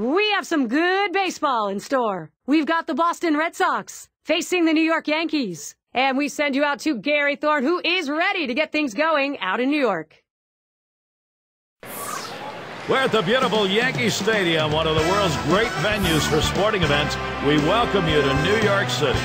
We have some good baseball in store. We've got the Boston Red Sox facing the New York Yankees. And we send you out to Gary Thorne, who is ready to get things going out in New York. We're at the beautiful Yankee Stadium, one of the world's great venues for sporting events. We welcome you to New York City.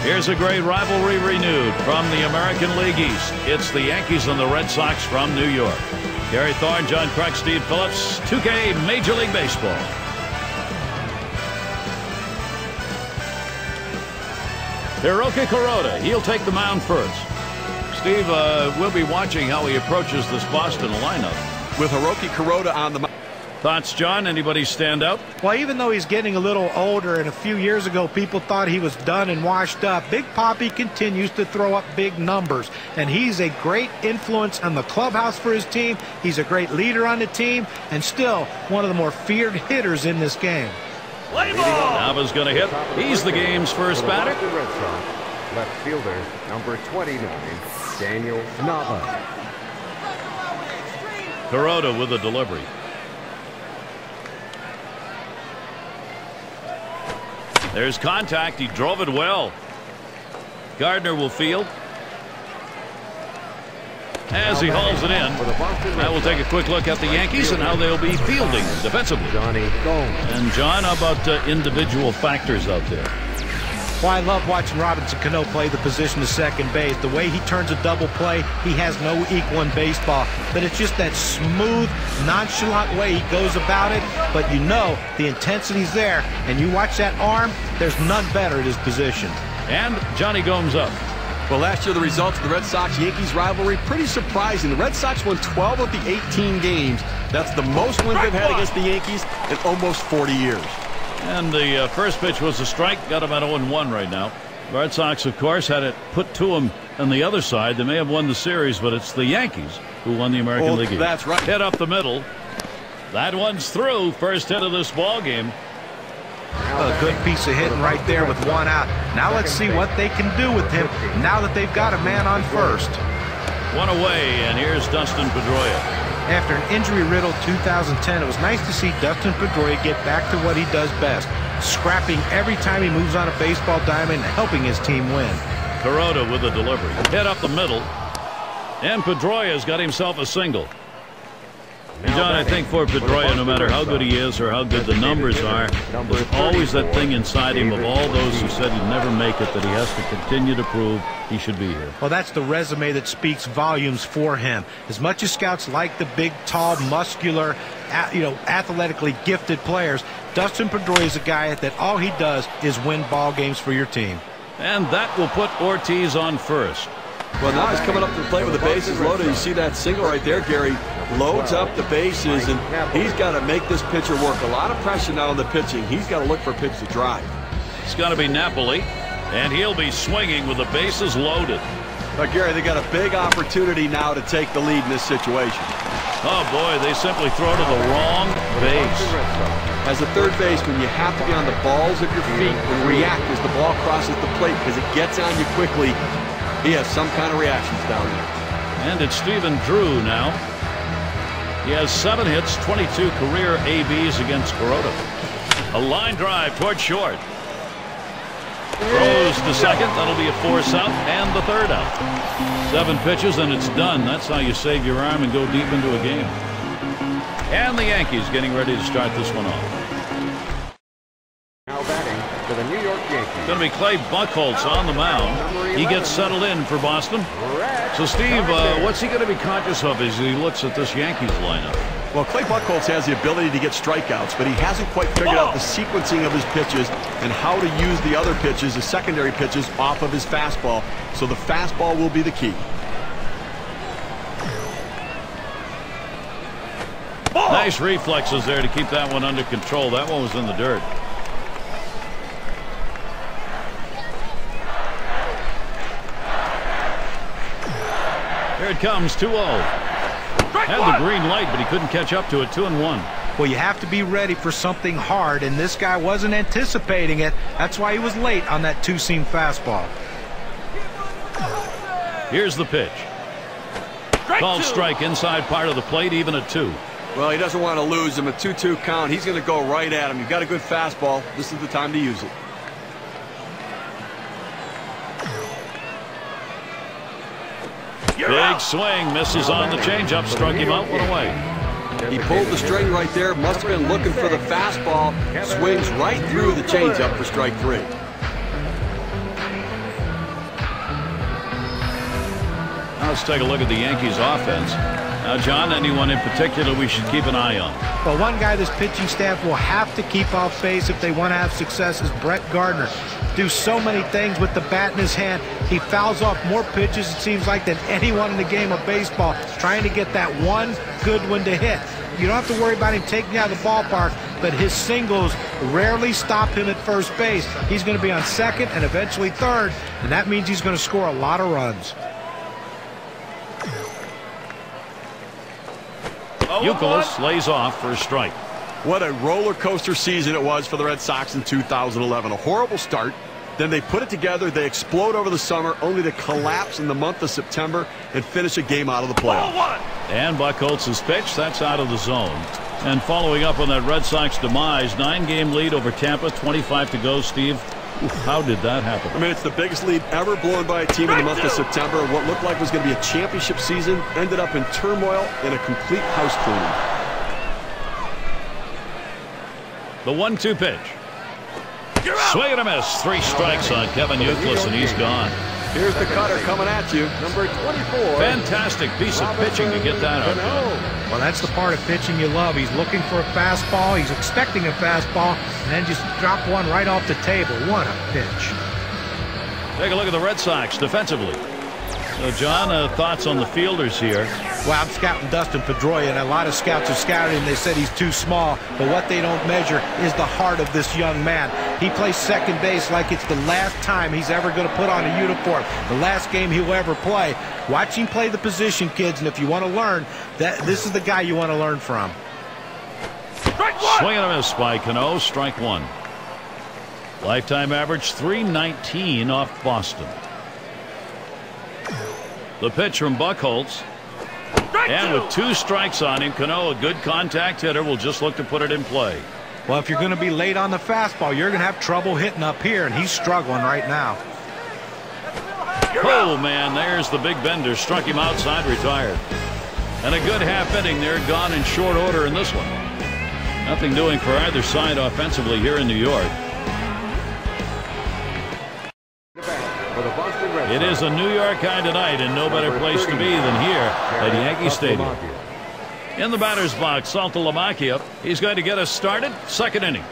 Here's a great rivalry renewed from the American League East. It's the Yankees and the Red Sox from New York. Gary Thorne, John Kruk, Steve Phillips, 2K Major League Baseball. Hiroki Kuroda, he'll take the mound first. Steve, we'll be watching how he approaches this Boston lineup. With Hiroki Kuroda on the mound. Thoughts, John? Anybody stand out? Well, even though he's getting a little older, and a few years ago people thought he was done and washed up, Big Papi continues to throw up big numbers. And he's a great influence on the clubhouse for his team. He's a great leader on the team, and still one of the more feared hitters in this game. Nava's going to hit. He's the game's first batter. Left fielder, number 29, Daniel Nava. Kuroda with a delivery. There's contact. He drove it well. Gardner will field. As he hauls it in. Now we'll take a quick look at the Yankees and how they'll be fielding defensively. And John, how about individual factors out there? Well, I love watching Robinson Cano play the position of second base. The way he turns a double play, he has no equal in baseball. But it's just that smooth, nonchalant way he goes about it. But you know the intensity's there. And you watch that arm, there's none better at his position. And Johnny Gomes up. Well, last year the results of the Red Sox-Yankees rivalry, pretty surprising. The Red Sox won 12 of the 18 games. That's the most wins they've had against the Yankees in almost 40 years. And the first pitch was a strike. Got him at 0-1 right now. Red Sox, of course, had it put to them on the other side. They may have won the series, but it's the Yankees who won the American League East. That's right. Hit up the middle. That one's through. First hit of this ball game. A good piece of hitting right there with one out. Now let's see what they can do with him now that they've got a man on first. One away, and here's Dustin Pedroia. After an injury-riddled 2010, it was nice to see Dustin Pedroia get back to what he does best, scrapping every time he moves on a baseball diamond and helping his team win. Kuroda with a delivery. Hit up the middle. And Pedroia's got himself a single. And John, I think for Pedroia, no matter how good he is or how good the numbers are, there's always that thing inside him of all those who said he'd never make it that he has to continue to prove he should be here. Well, that's the resume that speaks volumes for him. As much as scouts like the big, tall, muscular, athletically gifted players, Dustin Pedroia is a guy that all he does is win ball games for your team. And that will put Ortiz on first. Well, now he's coming up to the plate with the bases loaded. You see that single right there, Gary. Loads up the bases, and he's got to make this pitcher work. A lot of pressure now on the pitching. He's got to look for a pitch to drive. It's got to be Napoli, and he'll be swinging with the bases loaded. But Gary, they got a big opportunity now to take the lead in this situation. Oh, boy, they simply throw to the wrong base. As a third baseman, you have to be on the balls of your feet and react as the ball crosses the plate because it gets on you quickly. He has some kind of reactions down there. And it's Stephen Drew now. He has 7 hits, 22 career ABs against Kuroda. A line drive toward short. Throws to second. That'll be a force out and the third out. 7 pitches and it's done. That's how you save your arm and go deep into a game. And the Yankees getting ready to start this one off. Now batting for the New York Yankees. Going to be Clay Buchholz on the mound. He gets settled in for Boston. So, Steve, what's he going to be conscious of as he looks at this Yankees lineup? Well, Clay Buchholz has the ability to get strikeouts, but he hasn't quite figured out the sequencing of his pitches and how to use the other pitches, the secondary pitches, off of his fastball. So the fastball will be the key. Nice reflexes there to keep that one under control. That one was in the dirt. Here it comes, 2-0. Had the green light, but he couldn't catch up to it. 2-1. Well, you have to be ready for something hard, and this guy wasn't anticipating it. That's why he was late on that two-seam fastball. Here's the pitch. Called strike inside part of the plate, even at 2. Well, he doesn't want to lose him. A 2-2 count. He's going to go right at him. You've got a good fastball. This is the time to use it. Big swing, misses on the changeup, struck him out, one away. He pulled the string right there. Must have been looking for the fastball. Swings right through the changeup for strike 3. Now let's take a look at the Yankees offense. Now, John, anyone in particular we should keep an eye on? Well, one guy this pitching staff will have to keep off base if they want to have success is Brett Gardner. Do so many things with the bat in his hand. He fouls off more pitches, it seems like, than anyone in the game of baseball, trying to get that one good one to hit. You don't have to worry about him taking you out of the ballpark, but his singles rarely stop him at first base. He's going to be on second and eventually third, and that means he's going to score a lot of runs. Buchholz lays off for a strike. What a roller coaster season it was for the Red Sox in 2011. A horrible start. Then they put it together. They explode over the summer, only to collapse in the month of September and finish a game out of the playoffs. And Buchholz's pitch, that's out of the zone. And following up on that Red Sox demise, 9-game lead over Tampa, 25 to go, Steve. How did that happen? I mean, it's the biggest lead ever blown by a team in the month of September. What looked like was going to be a championship season ended up in turmoil and a complete house cleaning. The 1-2 pitch. Swing and a miss. 3 strikes on Kevin Buchholz, and he's gone. Here's the cutter coming at you. Number 24. Fantastic piece of pitching to get that out. Well, that's the part of pitching you love. He's looking for a fastball. He's expecting a fastball, and then just drop one right off the table. What a pitch. Take a look at the Red Sox defensively. So, John, thoughts on the fielders here? Well, I'm scouting Dustin Pedroia, and a lot of scouts have scouted him. They said he's too small, but what they don't measure is the heart of this young man. He plays second base like it's the last time he's ever going to put on a uniform, the last game he'll ever play. Watch him play the position, kids, and if you want to learn, this is the guy you want to learn from. Swing and a miss by Cano, strike 1. Lifetime average 319 off Boston. The pitch from Buchholz. And with 2 strikes on him, Cano, a good contact hitter, will just look to put it in play. Well, if you're going to be late on the fastball, you're going to have trouble hitting up here, and he's struggling right now. Oh, man, there's the big bender. Struck him outside, retired. And a good half inning there, gone in short order in this one. Nothing doing for either side offensively here in New York. It is a New York guy tonight, and no better place to be than here at Yankee Stadium. In the batter's box, Saltalamacchia. He's going to get us started. Second inning.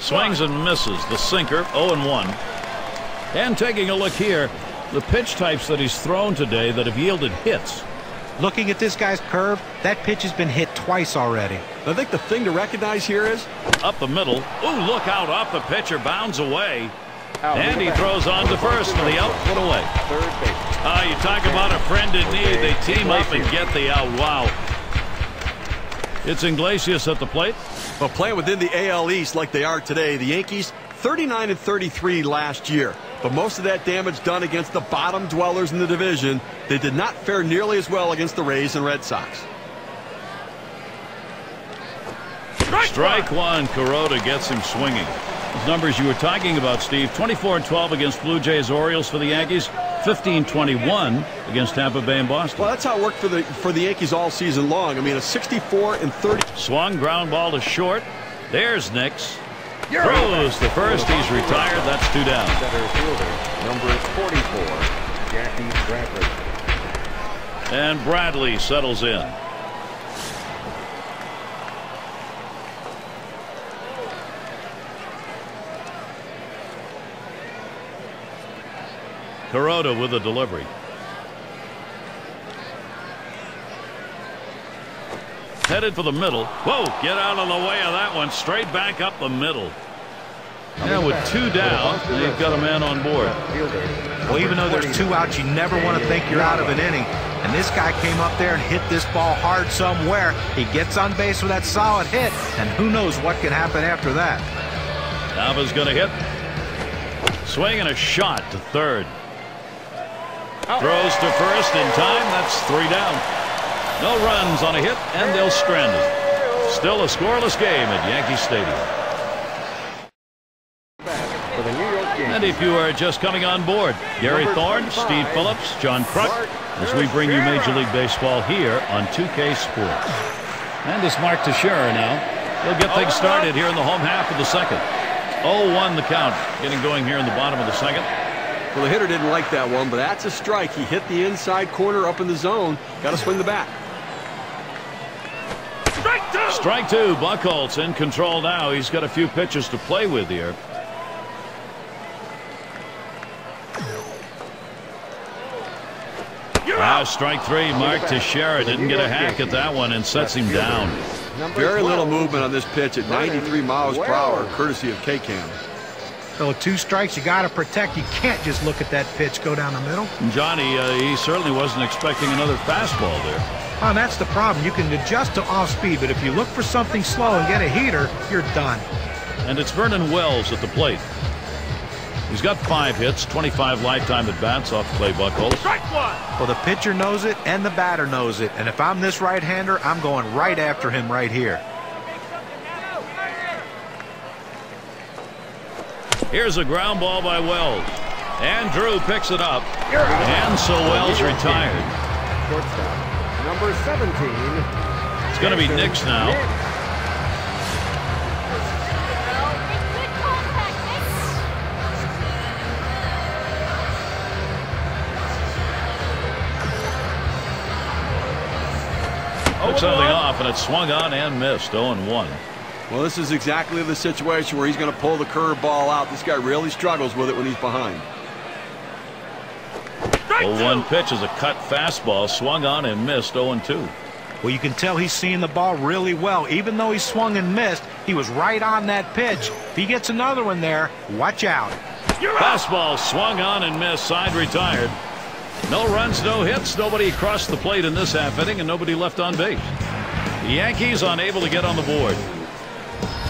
Swings and misses. The sinker, 0-1. And taking a look here, the pitch types that he's thrown today that have yielded hits. Looking at this guy's curve, that pitch has been hit twice already. I think the thing to recognize here is up the middle. Ooh, look out off the pitcher, bounds away. And he throws on to first for the out, put away. You talk about a friend in need. They team up and get the out. Wow. It's Iglesias at the plate. Well, playing within the AL East like they are today, the Yankees 39-33 last year. But most of that damage done against the bottom dwellers in the division. They did not fare nearly as well against the Rays and Red Sox. Strike 1. Kuroda gets him swinging. Those numbers you were talking about, Steve. 24-12 against Blue Jays, Orioles for the Yankees. 15-21 against Tampa Bay and Boston. Well, that's how it worked for the Yankees all season long. I mean, a 64-30. Swung, ground ball to short. There's Nix. Throws the first. He's retired. That's 2 down. Center fielder, number 44, Jackie Bradley. And Bradley settles in. Kuroda with a delivery. Headed for the middle. Whoa, get out of the way of that one. Straight back up the middle. And with 2 down, they've got a man on board. Well, even though there's 2 outs, you never want to think you're out of an inning. And this guy came up there and hit this ball hard somewhere. He gets on base with that solid hit, and who knows what can happen after that. Nava's going to hit. Swing and a shot to third. Throws to first in time. That's 3 down. No runs on a hit, and they'll strand it. Still a scoreless game at Yankee Stadium. For the New York Yankees. And if you are just coming on board, Gary Thorne, Steve Phillips, John Kruk, as we bring you Major League Baseball here on 2K Sports. And it's Mark Teixeira now. He'll get things started here in the home half of the second. 0-1 the count, getting going here in the bottom of the second. Well, the hitter didn't like that one, but that's a strike. He hit the inside corner up in the zone. Got to swing the bat. Strike two. Buchholz in control now. He's got a few pitches to play with here. Now strike three. Mark Teixeira didn't get a hack at that one and sets him down. Very little movement on this pitch at 93 miles per hour, courtesy of K-Cam. So 2 strikes you got to protect. You can't just look at that pitch go down the middle. Johnny, he certainly wasn't expecting another fastball there. Oh, that's the problem. You can adjust to off speed, but if you look for something slow and get a heater, you're done. And it's Vernon Wells at the plate. He's got 5 hits, 25 lifetime at bats off Clay Buchholz. Strike one. Well, the pitcher knows it and the batter knows it. And if I'm this right-hander, I'm going right after him right here. Here's a ground ball by Wells. And Drew picks it up. And so Wells retired. Shortstop, number 17. It's going to be Nix now. Took something off, and it swung on and missed. 0-1. Well, this is exactly the situation where he's going to pull the curveball out. This guy really struggles with it when he's behind. 0-1 pitch is a cut fastball, swung on and missed. 0-2. Well, you can tell he's seeing the ball really well. Even though he swung and missed, he was right on that pitch. If he gets another one there, watch out. Fastball swung on and missed. Side retired. No runs, no hits, nobody crossed the plate in this half inning, and nobody left on base. The Yankees unable to get on the board.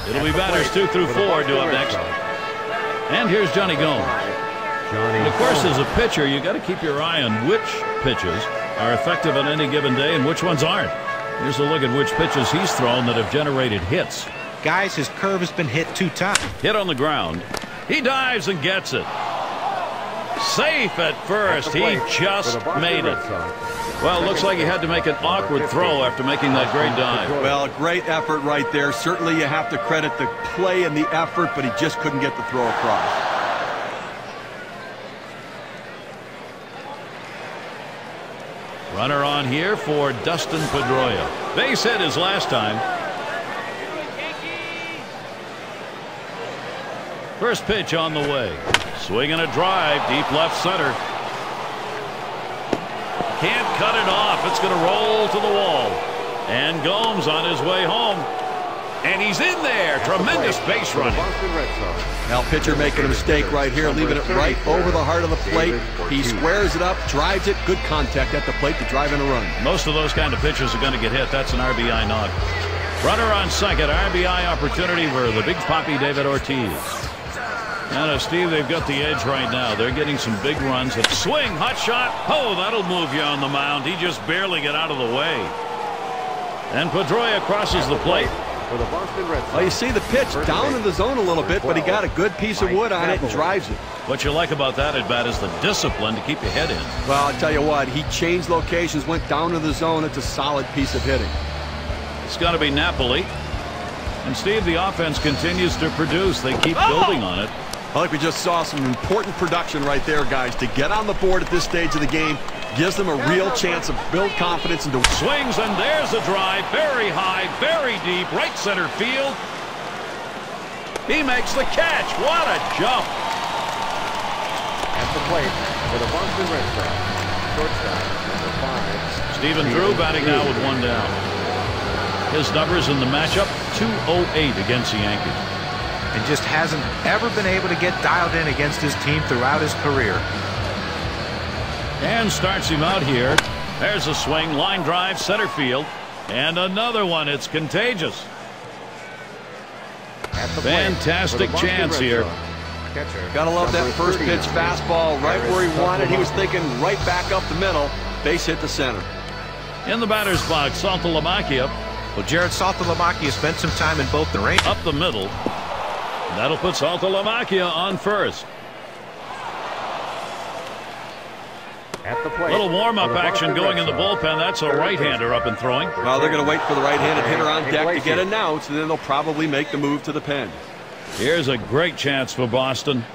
It'll be batters 2 through 4 due up next. And here's Johnny Gomes. And of course, as a pitcher, you got to keep your eye on which pitches are effective on any given day and which ones aren't. Here's a look at which pitches he's thrown that have generated hits. Guys, his curve has been hit 2 times. Hit on the ground. He dives and gets it. Safe at first. He just made it. Well, it looks like he had to make an awkward throw after making that great dive. Well, great effort right there. Certainly you have to credit the play and the effort, but he just couldn't get the throw across. Runner on here for Dustin Pedroia. Base hit his last time. First pitch on the way. Swinging a drive, deep left center. Can't cut it off. It's going to roll to the wall. And Gomes on his way home. And he's in there. Tremendous base running. Now, pitcher making a mistake right here, leaving it right over the heart of the plate. He squares it up, drives it. Good contact at the plate to drive in a run. Most of those kind of pitches are going to get hit. That's an RBI knock. Runner on second. RBI opportunity for the big poppy David Ortiz. And Steve, they've got the edge right now. They're getting some big runs. Swing, hot shot. Oh, that'll move you on the mound. He just barely got out of the way. And Pedroia crosses the plate. For the Boston Red Sox. Well, you see the pitch down in the zone a little bit, but he got a good piece of wood on it and drives it. What you like about that at bat is the discipline to keep your head in. Well, I'll tell you what, he changed locations, went down to the zone. It's a solid piece of hitting. It's got to be Napoli. And Steve, the offense continues to produce. They keep building on it. I think we just saw some important production right there, guys. To get on the board at this stage of the game gives them a real chance to build confidence into swings, and there's a drive, very high, very deep, right center field. He makes the catch. What a jump! At the plate for the Boston Red Sox, shortstop number 5. Stephen Drew batting now with 1 down. His numbers in the matchup: 208 against the Yankees. And just hasn't ever been able to get dialed in against his team throughout his career. And starts him out here. There's a swing, line drive, center field. And another one. It's contagious. Fantastic chance here. catcher. Gotta love that first pitch fastball right where he wanted. He was thinking right back up the middle. Base hit to center. In the batter's box, Saltalamacchia. Well, Jared, Saltalamacchia spent some time in both the range. Up the middle. That'll put Saltalamacchia on first. At the plate. Little warm-up action going in the bullpen. That's a right-hander up and throwing. Well, they're going to wait for the right-handed hitter on deck to get announced, and then they'll probably make the move to the pen. Here's a great chance for Boston.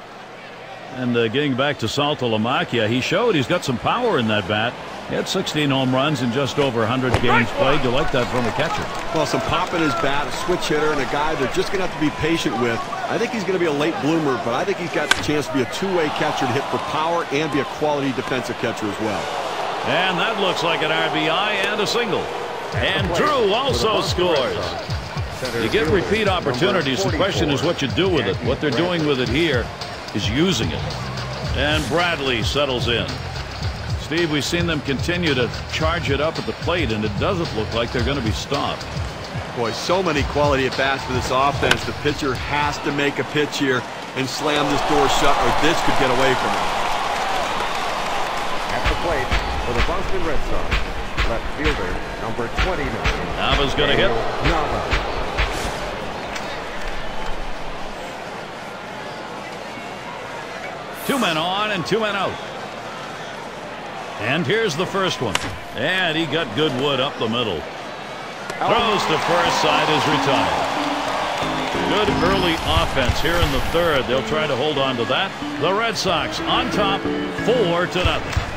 And getting back to Saltalamacchia, he showed he's got some power in that bat. He had 16 home runs in just over 100 games played. You like that from a catcher. Well, some pop in his bat, a switch hitter, and a guy they're just going to have to be patient with. I think he's going to be a late bloomer, but I think he's got the chance to be a two-way catcher to hit for power and be a quality defensive catcher as well. And that looks like an RBI and a single. And Drew also scores. You get repeat opportunities. The question is what you do with it. What they're doing with it here is using it. And Bradley settles in. Steve, we've seen them continue to charge it up at the plate, and it doesn't look like they're going to be stopped. Boy, so many quality at-bats for this offense. The pitcher has to make a pitch here and slam this door shut, or this could get away from him. At the plate for the Boston Red Sox, left fielder number 29. Nava's going to hit. Nava. Two men on and two men out. And here's the first one. And he got good wood up the middle. Throws to first, side is retired. Good early offense here in the third. They'll try to hold on to that. The Red Sox on top 4-0.